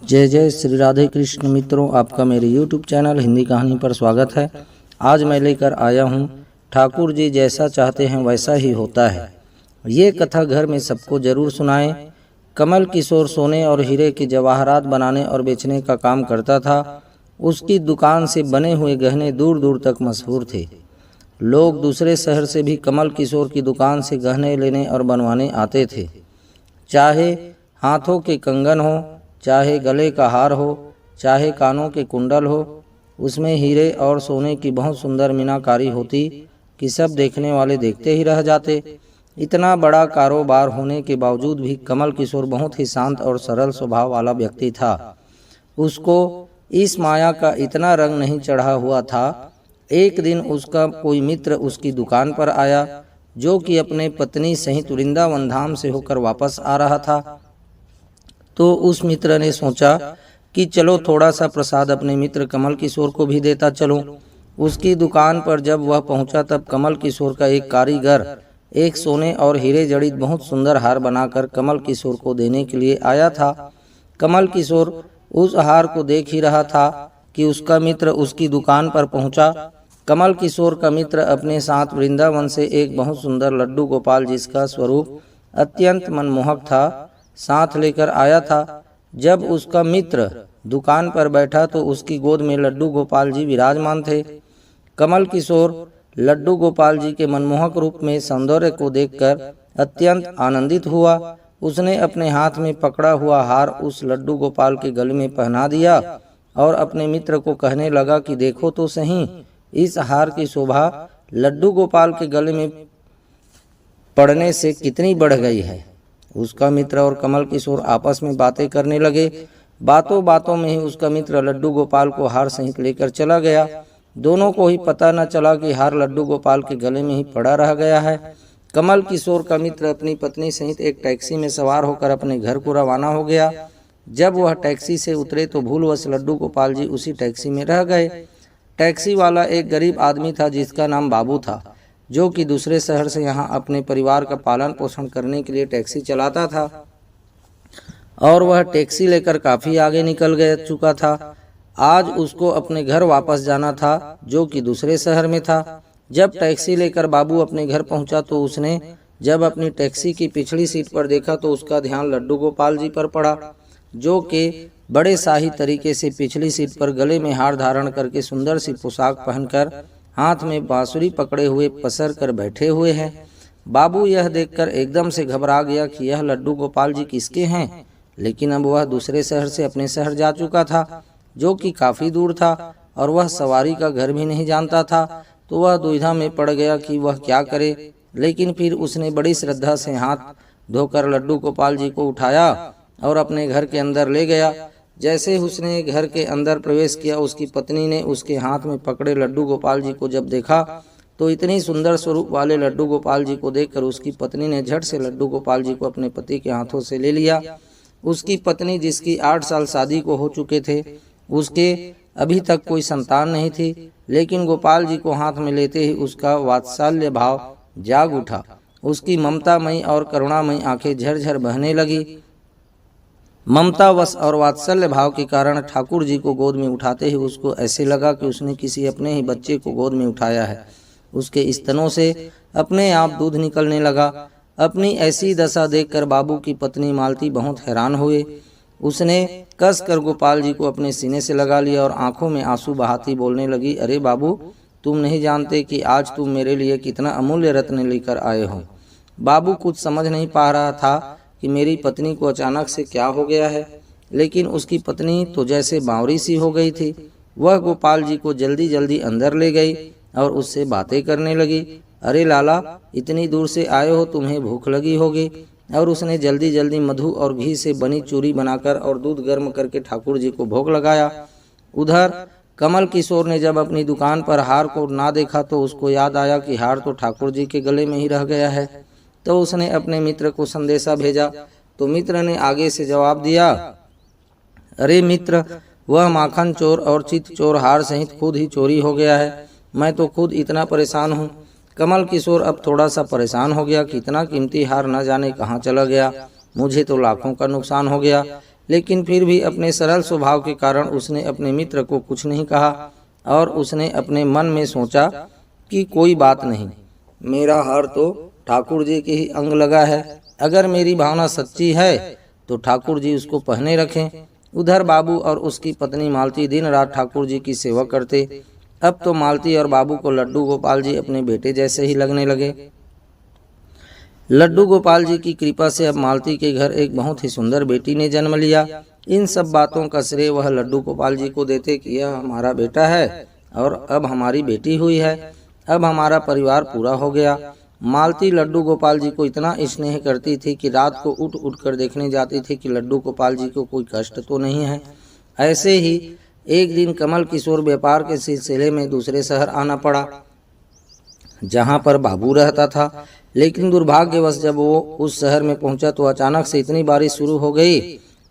जय जय श्री राधे कृष्ण। मित्रों, आपका मेरे YouTube चैनल हिंदी कहानी पर स्वागत है। आज मैं लेकर आया हूँ ठाकुर जी जैसा चाहते हैं वैसा ही होता है। ये कथा घर में सबको जरूर सुनाएं। कमल किशोर सोने और हीरे के जवाहरात बनाने और बेचने का काम करता था। उसकी दुकान से बने हुए गहने दूर दूर तक मशहूर थे। लोग दूसरे शहर से भी कमल किशोर की दुकान से गहने लेने और बनवाने आते थे। चाहे हाथों के कंगन हो, चाहे गले का हार हो, चाहे कानों के कुंडल हो, उसमें हीरे और सोने की बहुत सुंदर मीनाकारी होती कि सब देखने वाले देखते ही रह जाते। इतना बड़ा कारोबार होने के बावजूद भी कमल किशोर बहुत ही शांत और सरल स्वभाव वाला व्यक्ति था। उसको इस माया का इतना रंग नहीं चढ़ा हुआ था। एक दिन उसका कोई मित्र उसकी दुकान पर आया, जो कि अपने पत्नी सहित वृंदावन धाम से होकर वापस आ रहा था। तो उस मित्र ने सोचा कि चलो थोड़ा सा प्रसाद अपने मित्र कमल किशोर को भी देता चलूं। उसकी दुकान पर जब वह पहुंचा तब कमल किशोर का एक कारीगर एक सोने और हीरे जड़ित बहुत सुंदर हार बनाकर कमल किशोर को देने के लिए आया था। कमल किशोर उस हार को देख ही रहा था कि उसका मित्र उसकी दुकान पर पहुंचा। कमल किशोर का मित्र अपने साथ वृंदावन से एक बहुत सुंदर लड्डू गोपाल जिसका स्वरूप अत्यंत मनमोहक था साथ लेकर आया था। जब उसका मित्र दुकान पर बैठा तो उसकी गोद में लड्डू गोपाल जी विराजमान थे। कमल किशोर लड्डू गोपाल जी के मनमोहक रूप में सौंदर्य को देखकर अत्यंत आनंदित हुआ। उसने अपने हाथ में पकड़ा हुआ हार उस लड्डू गोपाल के गले में पहना दिया और अपने मित्र को कहने लगा कि देखो तो सही, इस हार की शोभा लड्डू गोपाल के गले में पड़ने से कितनी बढ़ गई है। उसका मित्र और कमल किशोर आपस में बातें करने लगे। बातों बातों में ही उसका मित्र लड्डू गोपाल को हार सहित लेकर चला गया। दोनों को ही पता न चला कि हार लड्डू गोपाल के गले में ही पड़ा रह गया है। कमल किशोर का मित्र अपनी पत्नी सहित एक टैक्सी में सवार होकर अपने घर को रवाना हो गया। जब वह टैक्सी से उतरे तो भूलवश लड्डू गोपाल जी उसी टैक्सी में रह गए। टैक्सी वाला एक गरीब आदमी था जिसका नाम बाबू था, जो कि दूसरे शहर से यहाँ अपने परिवार का पालन पोषण करने के लिए टैक्सी चलाता था और वह टैक्सी लेकर काफ़ी आगे निकल गया चुका था। आज उसको अपने घर वापस जाना था, जो कि दूसरे शहर में था। जब टैक्सी लेकर बाबू अपने घर पहुंचा तो उसने जब अपनी टैक्सी की पिछली सीट पर देखा तो उसका ध्यान लड्डू गोपाल जी पर पड़ा, जो कि बड़े शाही तरीके से पिछली सीट पर गले में हार धारण करके सुंदर सी पोशाक पहनकर हाथ में बांसुरी पकड़े हुए पसर कर बैठे हुए हैं। बाबू यह देखकर एकदम से घबरा गया कि यह लड्डू गोपाल जी किसके हैं, लेकिन अब वह दूसरे शहर से अपने शहर जा चुका था, जो कि काफ़ी दूर था और वह सवारी का घर भी नहीं जानता था। तो वह दुविधा में पड़ गया कि वह क्या करे। लेकिन फिर उसने बड़ी श्रद्धा से हाथ धोकर लड्डू गोपाल जी को उठाया और अपने घर के अंदर ले गया। जैसे उसने घर के अंदर प्रवेश किया, उसकी पत्नी ने उसके हाथ में पकड़े लड्डू गोपाल जी को जब देखा तो इतनी सुंदर स्वरूप वाले लड्डू गोपाल जी को देखकर उसकी पत्नी ने झट से लड्डू गोपाल जी को अपने पति के हाथों से ले लिया। उसकी पत्नी, जिसकी 8 साल शादी को हो चुके थे, उसके अभी तक कोई संतान नहीं थी, लेकिन गोपाल जी को हाथ में लेते ही उसका वात्सल्य भाव जाग उठा। उसकी ममतामयी और करुणामयी आंखें झरझर बहने लगी। ममतावश और वात्सल्य भाव के कारण ठाकुर जी को गोद में उठाते ही उसको ऐसे लगा कि उसने किसी अपने ही बच्चे को गोद में उठाया है। उसके स्तनों से अपने आप दूध निकलने लगा। अपनी ऐसी दशा देखकर बाबू की पत्नी मालती बहुत हैरान हुए। उसने कस कर गोपाल जी को अपने सीने से लगा लिया और आंखों में आंसू बहाती बोलने लगी, अरे बाबू, तुम नहीं जानते कि आज तुम मेरे लिए कितना अमूल्य रत्न लेकर आए हो। बाबू कुछ समझ नहीं पा रहा था कि मेरी पत्नी को अचानक से क्या हो गया है, लेकिन उसकी पत्नी तो जैसे बावरी सी हो गई थी। वह गोपाल जी को जल्दी जल्दी अंदर ले गई और उससे बातें करने लगी। अरे लाला, इतनी दूर से आए हो, तुम्हें भूख लगी होगी। और उसने जल्दी जल्दी मधु और घी से बनी चूरी बनाकर और दूध गर्म करके ठाकुर जी को भोग लगाया। उधर कमल किशोर ने जब अपनी दुकान पर हार को ना देखा तो उसको याद आया कि हार तो ठाकुर जी के गले में ही रह गया है। तो उसने अपने मित्र को संदेशा भेजा। तो मित्र ने आगे से जवाब दिया, अरे मित्र, वह माखन चोर और चित चोर हार सहित खुद ही चोरी हो गया है। मैं तो खुद इतना परेशान हूँ। कमल किशोर अब थोड़ा सा परेशान हो गया कि इतना कीमती हार न जाने कहाँ चला गया। मुझे तो लाखों का नुकसान हो गया। लेकिन फिर भी अपने सरल स्वभाव के कारण उसने अपने मित्र को कुछ नहीं कहा और उसने अपने मन में सोचा कि कोई बात नहीं, मेरा हार तो ठाकुर जी के ही अंग लगा है, अगर मेरी भावना सच्ची है तो ठाकुर जी उसको पहने रखें। उधर बाबू और उसकी पत्नी मालती दिन रात ठाकुर जी की सेवा करते। अब तो मालती और बाबू को लड्डू गोपाल जी अपने बेटे जैसे ही लगने लगे। लड्डू गोपाल जी की कृपा से अब मालती के घर एक बहुत ही सुंदर बेटी ने जन्म लिया। इन सब बातों का श्रेय वह लड्डू गोपाल जी को देते कि यह हमारा बेटा है और अब हमारी बेटी हुई है, अब हमारा परिवार पूरा हो गया। मालती लड्डू गोपाल जी को इतना स्नेह करती थी कि रात को उठ उठ कर देखने जाती थी कि लड्डू गोपाल जी को कोई कष्ट तो नहीं है। ऐसे ही एक दिन कमल किशोर व्यापार के सिलसिले में दूसरे शहर आना पड़ा जहाँ पर बाबू रहता था, लेकिन दुर्भाग्यवश जब वो उस शहर में पहुंचा तो अचानक से इतनी बारिश शुरू हो गई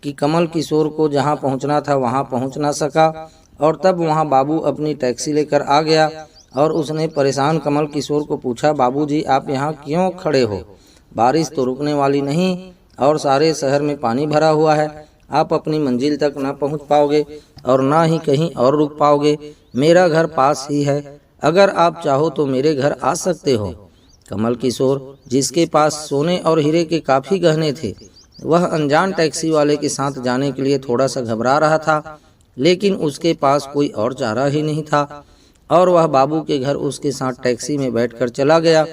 कि कमल किशोर को जहाँ पहुंचना था वहाँ पहुंच ना सका। और तब वहाँ बाबू अपनी टैक्सी लेकर आ गया और उसने परेशान कमल किशोर को पूछा, बाबूजी आप यहाँ क्यों खड़े हो? बारिश तो रुकने वाली नहीं और सारे शहर में पानी भरा हुआ है, आप अपनी मंजिल तक न पहुँच पाओगे और ना ही कहीं और रुक पाओगे। मेरा घर पास ही है, अगर आप चाहो तो मेरे घर आ सकते हो। कमल किशोर, जिसके पास सोने और हीरे के काफ़ी गहने थे, वह अनजान टैक्सी वाले के साथ जाने के लिए थोड़ा सा घबरा रहा था, लेकिन उसके पास कोई और चारा ही नहीं था और वह बाबू के घर उसके साथ टैक्सी में बैठकर चला गया।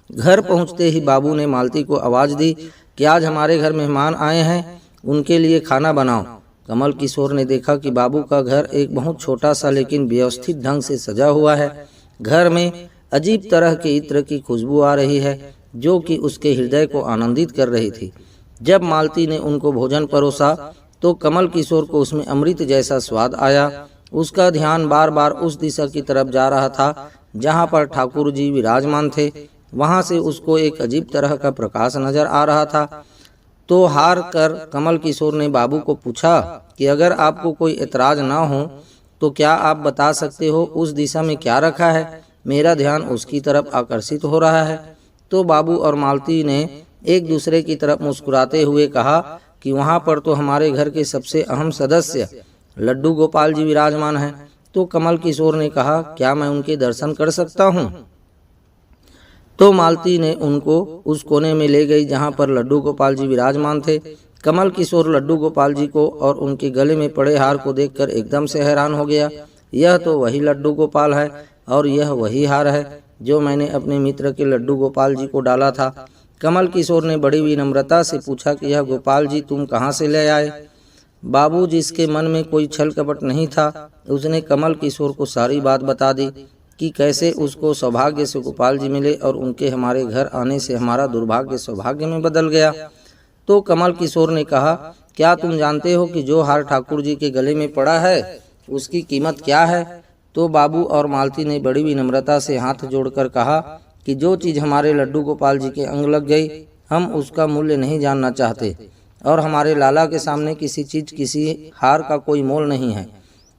घर पहुंचते ही बाबू ने मालती को आवाज़ दी कि आज हमारे घर मेहमान आए हैं, उनके लिए खाना बनाओ। कमल किशोर ने देखा कि बाबू का घर एक बहुत छोटा सा लेकिन व्यवस्थित ढंग से सजा हुआ है। घर में अजीब तरह के इत्र की खुशबू आ रही है जो कि उसके हृदय को आनंदित कर रही थी। जब मालती ने उनको भोजन परोसा तो कमल किशोर को उसमें अमृत जैसा स्वाद आया। उसका ध्यान बार बार उस दिशा की तरफ जा रहा था जहाँ पर ठाकुर जी विराजमान थे। वहाँ से उसको एक अजीब तरह का प्रकाश नजर आ रहा था। तो हार कर कमल किशोर ने बाबू को पूछा कि अगर आपको कोई एतराज ना हो तो क्या आप बता सकते हो उस दिशा में क्या रखा है? मेरा ध्यान उसकी तरफ आकर्षित हो रहा है। तो बाबू और मालती ने एक दूसरे की तरफ मुस्कुराते हुए कहा कि वहाँ पर तो हमारे घर के सबसे अहम सदस्य लड्डू गोपाल जी विराजमान हैं। तो कमल किशोर ने कहा, क्या मैं उनके दर्शन कर सकता हूँ? तो मालती ने उनको उस कोने में ले गई जहाँ पर लड्डू गोपाल जी विराजमान थे। कमल किशोर लड्डू गोपाल जी को और उनके गले में पड़े हार को देखकर एकदम से हैरान हो गया। यह तो वही लड्डू गोपाल है और यह वही हार है जो मैंने अपने मित्र के लड्डू गोपाल जी को डाला था। कमल किशोर ने बड़ी विनम्रता से पूछा कि यह गोपाल जी तुम कहाँ से ले आए? बाबू, जिसके मन में कोई छल कपट नहीं था, उसने कमल किशोर को सारी बात बता दी कि कैसे उसको सौभाग्य से गोपाल जी मिले और उनके हमारे घर आने से हमारा दुर्भाग्य सौभाग्य में बदल गया। तो कमल किशोर ने कहा, क्या तुम जानते हो कि जो हार ठाकुर जी के गले में पड़ा है उसकी कीमत क्या है? तो बाबू और मालती ने बड़ी विनम्रता से हाथ जोड़कर कहा कि जो चीज़ हमारे लड्डू गोपाल जी के अंग लग गई, हम उसका मूल्य नहीं जानना चाहते और हमारे लाला के सामने किसी चीज़ किसी हार का कोई मोल नहीं है।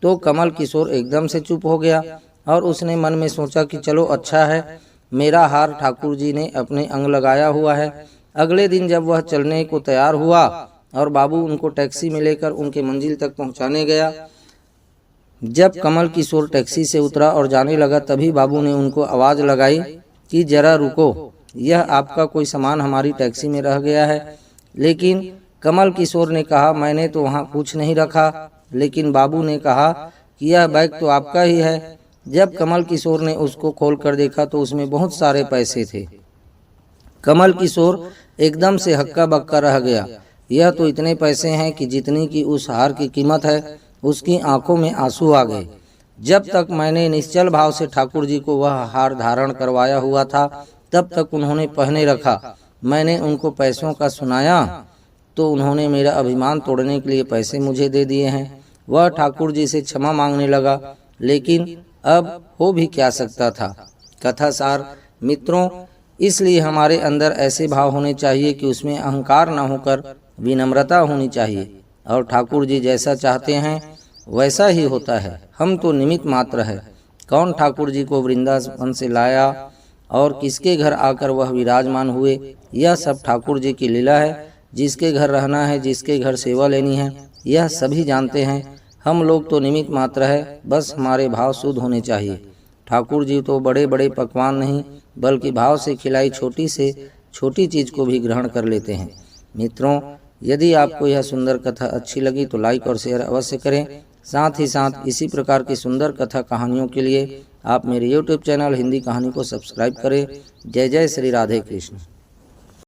तो कमल किशोर एकदम से चुप हो गया और उसने मन में सोचा कि चलो अच्छा है, मेरा हार ठाकुर जी ने अपने अंग लगाया हुआ है। अगले दिन जब वह चलने को तैयार हुआ और बाबू उनको टैक्सी में लेकर उनके मंजिल तक पहुंचाने गया, जब कमल किशोर टैक्सी से उतरा और जाने लगा तभी बाबू ने उनको आवाज़ लगाई कि जरा रुको, यह आपका कोई सामान हमारी टैक्सी में रह गया है। लेकिन कमल किशोर ने कहा, मैंने तो वहाँ कुछ नहीं रखा। लेकिन बाबू ने कहा कि यह बैग तो आपका ही है। जब कमल किशोर ने उसको खोल कर देखा तो उसमें बहुत सारे पैसे थे। कमल किशोर एकदम से हक्का बक्का रह गया। यह तो इतने पैसे हैं कि जितनी की उस हार की कीमत है। उसकी आंखों में आंसू आ गए। जब तक मैंने निश्चल भाव से ठाकुर जी को वह हार धारण करवाया हुआ था तब तक उन्होंने पहने रखा। मैंने उनको पैसों का सुनाया तो उन्होंने मेरा अभिमान तोड़ने के लिए पैसे मुझे दे दिए हैं। वह ठाकुर जी से क्षमा मांगने लगा, लेकिन अब हो भी क्या सकता था। कथा सार मित्रों, इसलिए हमारे अंदर ऐसे भाव होने चाहिए कि उसमें अहंकार न होकर विनम्रता होनी चाहिए और ठाकुर जी जैसा चाहते हैं वैसा ही होता है। हम तो निमित्त मात्र है। कौन ठाकुर जी को वृंदावन से लाया और किसके घर आकर वह विराजमान हुए, यह सब ठाकुर जी की लीला है। जिसके घर रहना है, जिसके घर सेवा लेनी है, यह सभी जानते हैं। हम लोग तो निमित्त मात्र है, बस हमारे भाव शुद्ध होने चाहिए। ठाकुर जी तो बड़े बड़े पकवान नहीं बल्कि भाव से खिलाई छोटी से छोटी चीज़ को भी ग्रहण कर लेते हैं। मित्रों, यदि आपको यह सुंदर कथा अच्छी लगी तो लाइक और शेयर अवश्य करें। साथ ही साथ इसी प्रकार की सुंदर कथा कहानियों के लिए आप मेरे YouTube चैनल हिंदी कहानी को सब्सक्राइब करें। जय जय श्री राधे कृष्ण।